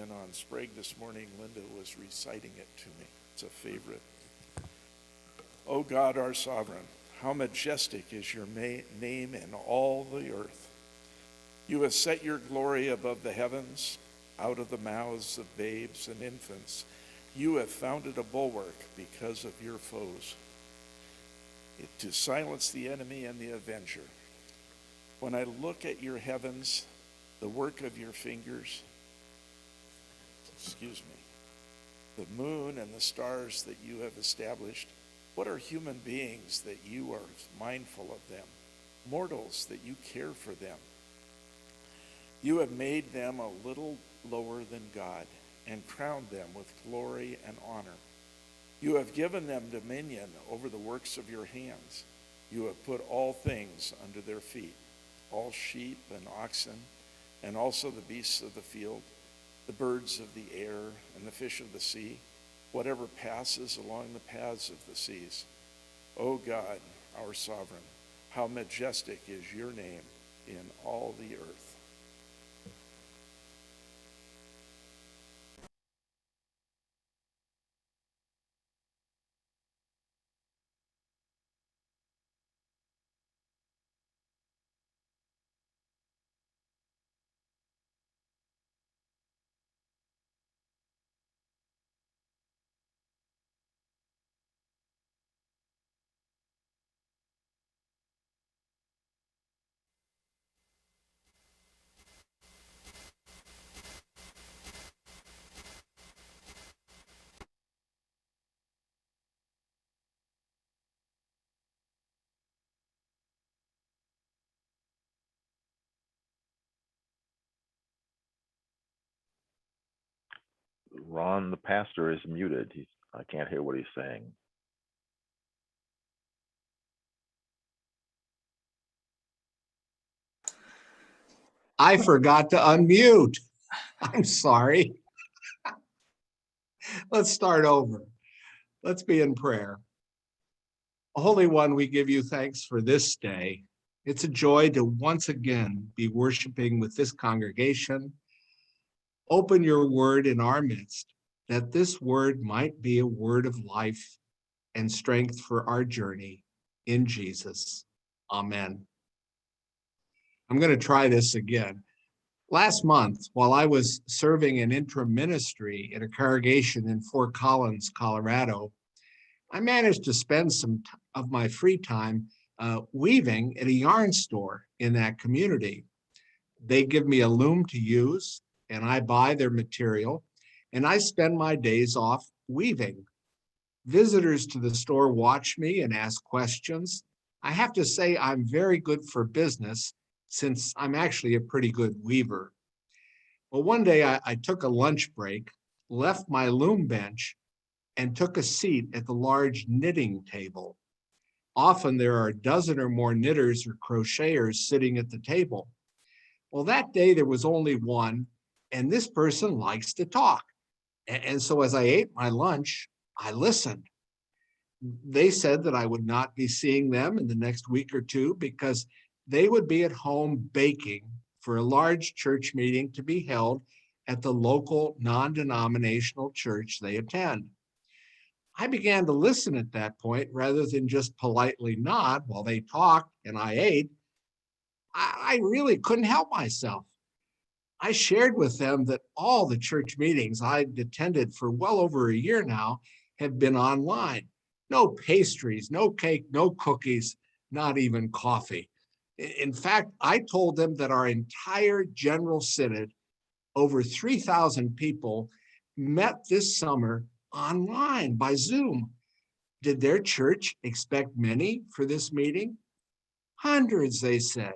been on Sprague this morning. Linda was reciting it to me. It's a favorite. O God, our sovereign, how majestic is your name in all the earth. You have set your glory above the heavens. Out of the mouths of babes and infants, you have founded a bulwark because of your foes, to silence the enemy and the avenger. When I look at your heavens, the work of your fingers, the moon and the stars that you have established, what are human beings that you are mindful of them, mortals that you care for them? You have made them a little lower than God and crowned them with glory and honor. You have given them dominion over the works of your hands. You have put all things under their feet, all sheep and oxen, and also the beasts of the field, the birds of the air, and the fish of the sea, whatever passes along the paths of the seas. O God, our sovereign, how majestic is your name in all the earth. Ron, the pastor, is muted. I can't hear what he's saying. I forgot to unmute. I'm sorry. Let's start over. Let's be in prayer. Holy One, we give you thanks for this day. It's a joy to once again be worshiping with this congregation. Open your word in our midst, that this word might be a word of life and strength for our journey in Jesus. Amen. I'm going to try this again. Last month, while I was serving an interim ministry in a congregation in Fort Collins, Colorado, I managed to spend some of my free time weaving at a yarn store in that community. They give me a loom to use, and I buy their material, and I spend my days off weaving. Visitors to the store watch me and ask questions. I have to say I'm very good for business, since I'm actually a pretty good weaver. Well, one day I took a lunch break, left my loom bench, and took a seat at the large knitting table. Often there are a dozen or more knitters or crocheters sitting at the table. Well, that day there was only one, and this person likes to talk. And so as I ate my lunch, I listened. They said that I would not be seeing them in the next week or two because they would be at home baking for a large church meeting to be held at the local non-denominational church they attend. I began to listen at that point rather than just politely nod while they talked and I ate. I really couldn't help myself. I shared with them that all the church meetings I'd attended for well over a year now have been online. No pastries, no cake, no cookies, not even coffee. In fact, I told them that our entire General Synod, over 3,000 people, met this summer online by Zoom. Did their church expect many for this meeting? Hundreds, they said.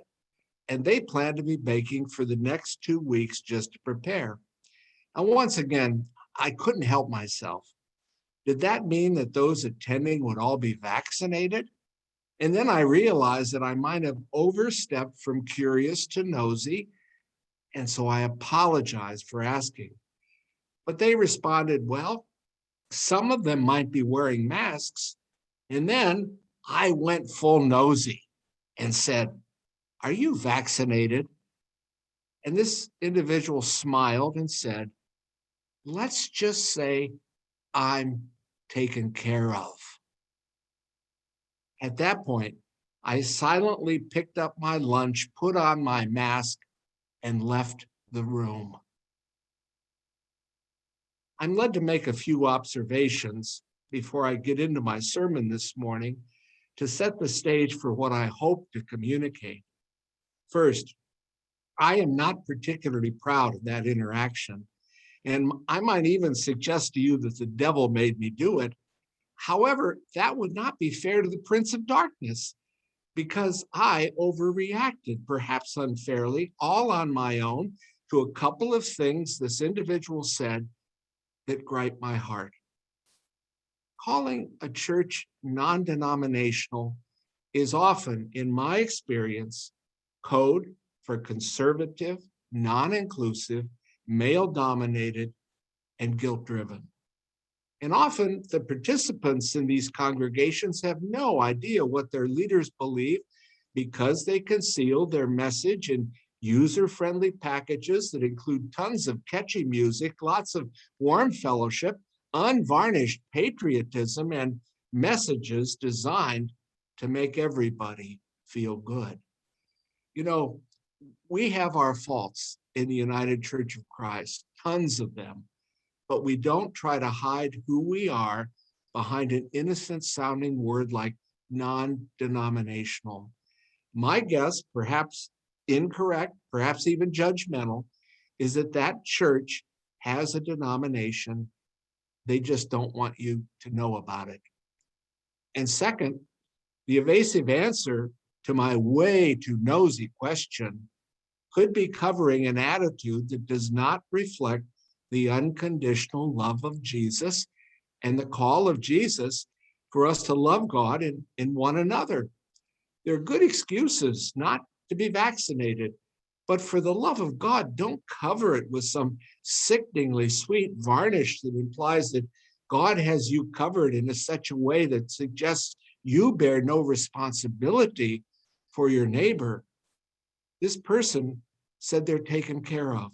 And they plan to be baking for the next 2 weeks just to prepare. And once again, I couldn't help myself. Did that mean that those attending would all be vaccinated? And then I realized that I might have overstepped from curious to nosy, and so I apologized for asking. But they responded, well, some of them might be wearing masks. And then I went full nosy and said, are you vaccinated? And this individual smiled and said, let's just say I'm taken care of. At that point, I silently picked up my lunch, put on my mask, and left the room. I'm led to make a few observations before I get into my sermon this morning to set the stage for what I hope to communicate. First, I am not particularly proud of that interaction, and I might even suggest to you that the devil made me do it. However, that would not be fair to the Prince of Darkness because I overreacted, perhaps unfairly, all on my own, to a couple of things this individual said that gripe my heart. Calling a church non-denominational is often, in my experience, code for conservative, non-inclusive, male-dominated, and guilt-driven. And often the participants in these congregations have no idea what their leaders believe because they conceal their message in user-friendly packages that include tons of catchy music, lots of warm fellowship, unvarnished patriotism, and messages designed to make everybody feel good. You know, we have our faults in the United Church of Christ, tons of them, but we don't try to hide who we are behind an innocent sounding word like non-denominational. My guess, perhaps incorrect, perhaps even judgmental, is that that church has a denomination. They just don't want you to know about it. And second, the evasive answer to my way too nosy question could be covering an attitude that does not reflect the unconditional love of Jesus and the call of Jesus for us to love God and one another. There are good excuses not to be vaccinated, but for the love of God, don't cover it with some sickeningly sweet varnish that implies that God has you covered in such a way that suggests you bear no responsibility for your neighbor. This person said they're taken care of.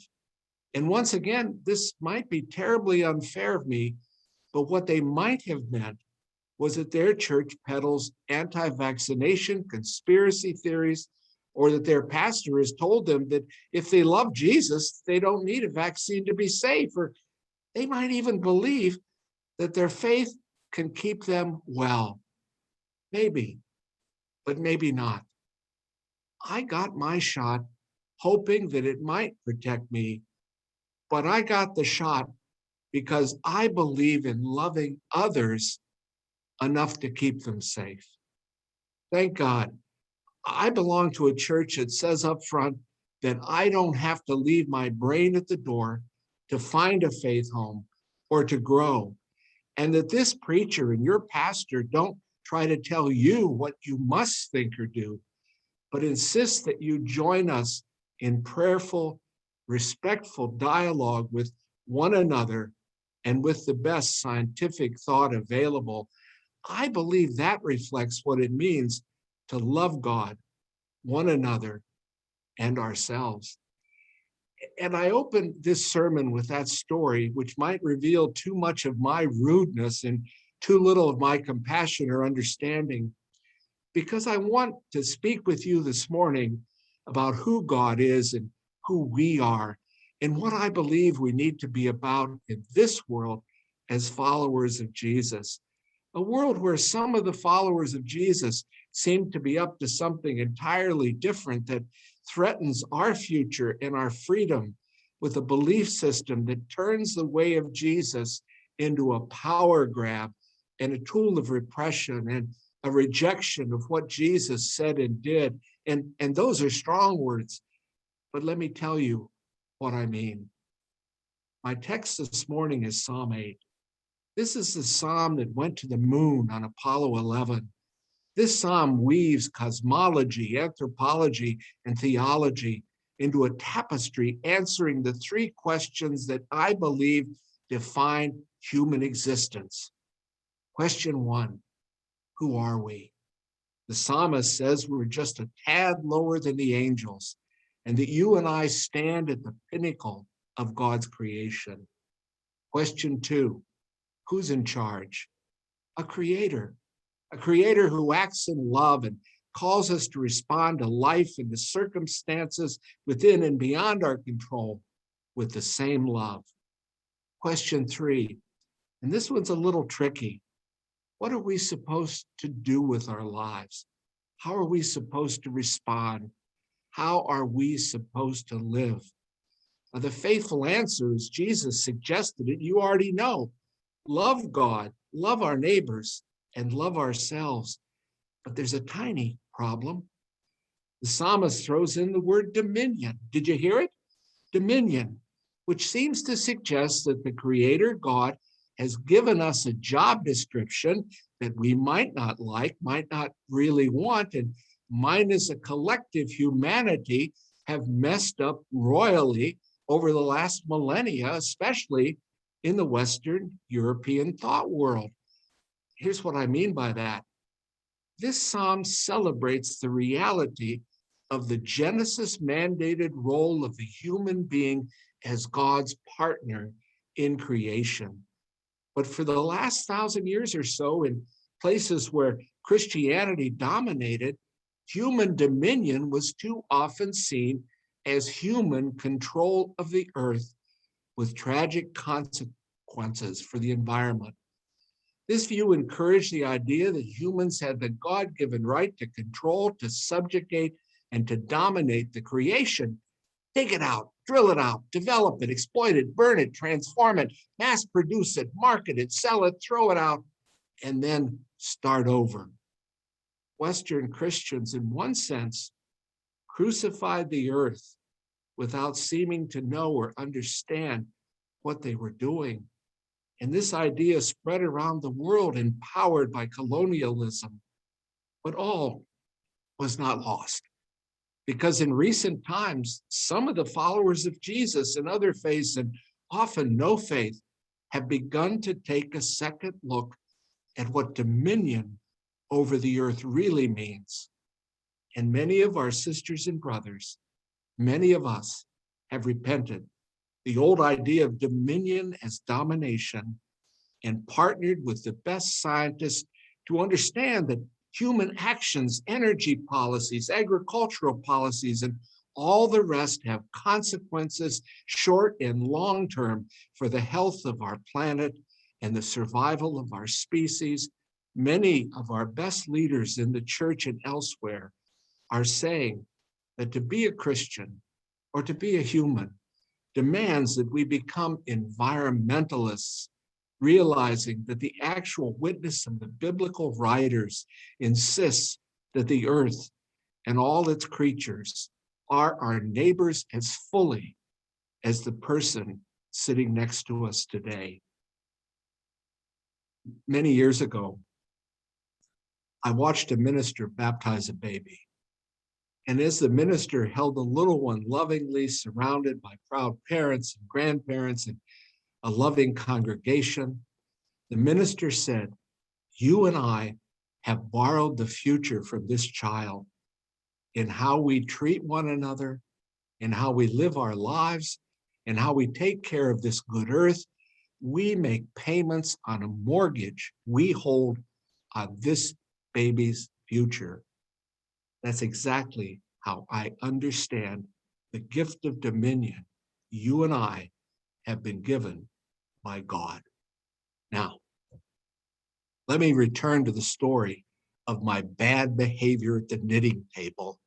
And once again, this might be terribly unfair of me, but what they might have meant was that their church peddles anti-vaccination conspiracy theories, or that their pastor has told them that if they love Jesus, they don't need a vaccine to be safe, or they might even believe that their faith can keep them well. Maybe, but maybe not. I got my shot hoping that it might protect me, but I got the shot because I believe in loving others enough to keep them safe. Thank God. I belong to a church that says up front that I don't have to leave my brain at the door to find a faith home or to grow, and that this preacher and your pastor don't try to tell you what you must think or do, but insist that you join us in prayerful, respectful dialogue with one another and with the best scientific thought available. I believe that reflects what it means to love God, one another, and ourselves. And I opened this sermon with that story, which might reveal too much of my rudeness and too little of my compassion or understanding, because I want to speak with you this morning about who God is and who we are, and what I believe we need to be about in this world as followers of Jesus. A world where some of the followers of Jesus seem to be up to something entirely different that threatens our future and our freedom, with a belief system that turns the way of Jesus into a power grab and a tool of repression and a rejection of what Jesus said and did. And those are strong words, but let me tell you what I mean. My text this morning is Psalm 8. This is the psalm that went to the moon on Apollo 11. This psalm weaves cosmology, anthropology, and theology into a tapestry answering the three questions that I believe define human existence. Question one, who are we? The psalmist says we're just a tad lower than the angels, and that you and I stand at the pinnacle of God's creation. Question 2, who's in charge? A creator who acts in love and calls us to respond to life and the circumstances within and beyond our control with the same love. Question 3, and this one's a little tricky. What are we supposed to do with our lives? How are we supposed to respond? How are we supposed to live? Now, the faithful answer is Jesus suggested it. You already know. Love God, love our neighbors, and love ourselves. But there's a tiny problem. The psalmist throws in the word dominion. Did you hear it? Dominion, which seems to suggest that the Creator God has given us a job description that we might not like, might not really want, and mine as a collective humanity have messed up royally over the last millennia, especially in the Western European thought world. Here's what I mean by that. This psalm celebrates the reality of the Genesis mandated role of the human being as God's partner in creation. But for the last 1,000 years or so, in places where Christianity dominated, human dominion was too often seen as human control of the earth, with tragic consequences for the environment. This view encouraged the idea that humans had the God-given right to control, to subjugate, and to dominate the creation. Dig it out, drill it out, develop it, exploit it, burn it, transform it, mass produce it, market it, sell it, throw it out, and then start over. Western Christians, in one sense, crucified the earth without seeming to know or understand what they were doing. And this idea spread around the world, empowered by colonialism. But all was not lost, because in recent times, some of the followers of Jesus and other faiths, and often no faith, have begun to take a second look at what dominion over the earth really means. And many of our sisters and brothers, many of us, have repented. The old idea of dominion as domination, and partnered with the best scientists to understand that human actions, energy policies, agricultural policies, and all the rest have consequences, short and long term, for the health of our planet and the survival of our species. Many of our best leaders in the church and elsewhere are saying that to be a Christian or to be a human demands that we become environmentalists, realizing that the actual witness of the biblical writers insists that the earth and all its creatures are our neighbors as fully as the person sitting next to us today. Many years ago, I watched a minister baptize a baby. And as the minister held the little one lovingly surrounded by proud parents and grandparents and a loving congregation, the minister said, "You and I have borrowed the future from this child in how we treat one another, in how we live our lives, and how we take care of this good earth. We make payments on a mortgage we hold on this baby's future." That's exactly how I understand the gift of dominion you and I have been given by God. Now, let me return to the story of my bad behavior at the knitting table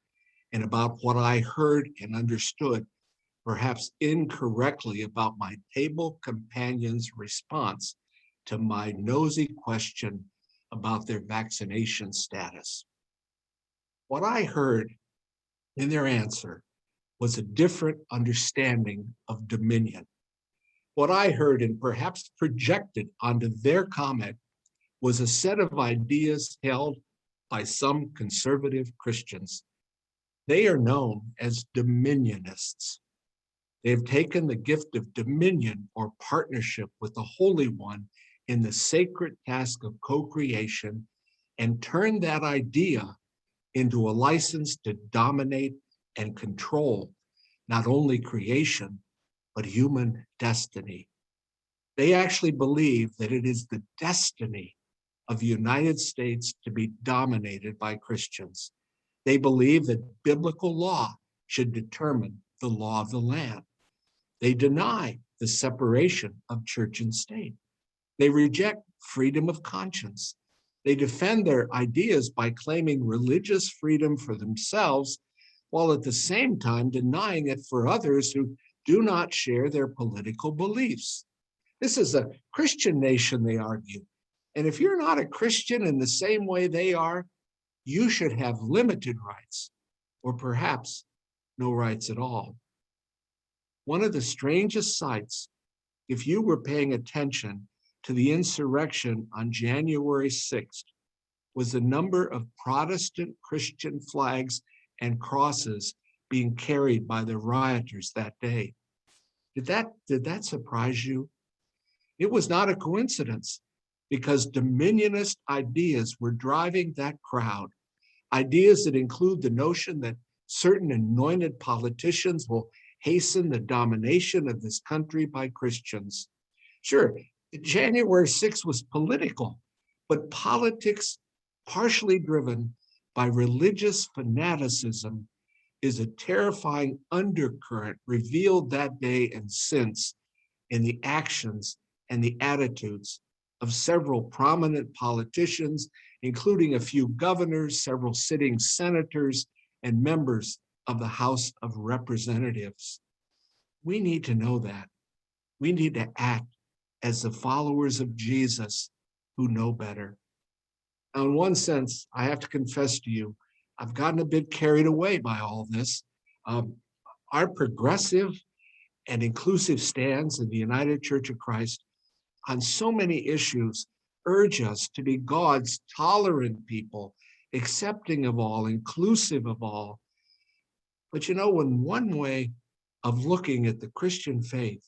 and about what I heard and understood, perhaps incorrectly, about my table companion's response to my nosy question about their vaccination status. What I heard in their answer was a different understanding of dominion. What I heard and perhaps projected onto their comment was a set of ideas held by some conservative Christians. They are known as dominionists. They have taken the gift of dominion or partnership with the Holy One in the sacred task of co-creation and turned that idea into a license to dominate and control not only creation, but human destiny. They actually believe that it is the destiny of the United States to be dominated by Christians. They believe that biblical law should determine the law of the land. They deny the separation of church and state. They reject freedom of conscience. They defend their ideas by claiming religious freedom for themselves, while at the same time denying it for others who do not share their political beliefs. This is a Christian nation, they argue. And if you're not a Christian in the same way they are, you should have limited rights, or perhaps no rights at all. One of the strangest sights, if you were paying attention to the insurrection on January 6th, was the number of Protestant Christian flags and crosses being carried by the rioters that day. Did that surprise you? It was not a coincidence, because dominionist ideas were driving that crowd. Ideas that include the notion that certain anointed politicians will hasten the domination of this country by Christians. Sure, January 6th was political, but politics partially driven by religious fanaticism is a terrifying undercurrent revealed that day and since in the actions and the attitudes of several prominent politicians, including a few governors, several sitting senators, and members of the House of Representatives. We need to know that. We need to act as the followers of Jesus who know better. Now, in one sense, I have to confess to you, I've gotten a bit carried away by all this. Our progressive and inclusive stands in the United Church of Christ on so many issues urge us to be God's tolerant people, accepting of all, inclusive of all. But you know, when one way of looking at the Christian faith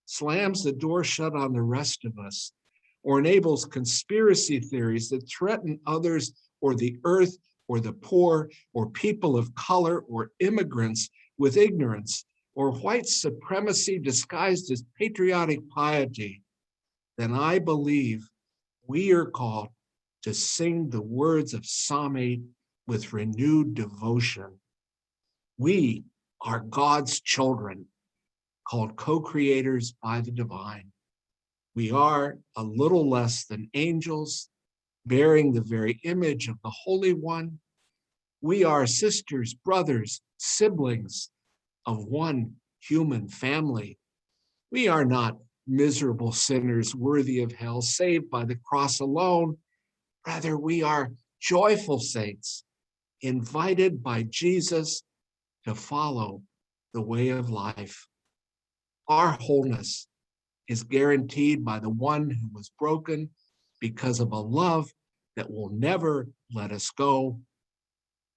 slams the door shut on the rest of us, or enables conspiracy theories that threaten others or the earth or the poor or people of color or immigrants with ignorance, or white supremacy disguised as patriotic piety, then I believe we are called to sing the words of Psalm 8 with renewed devotion. We are God's children, called co-creators by the divine. We are a little less than angels, bearing the very image of the Holy One. We are sisters, brothers, siblings of one human family. We are not miserable sinners worthy of hell, saved by the cross alone. Rather, we are joyful saints, invited by Jesus to follow the way of life. Our wholeness is guaranteed by the one who was broken because of a love that will never let us go.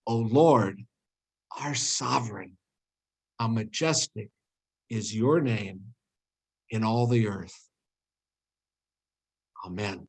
O Lord, our sovereign, how majestic is your name in all the earth. Amen.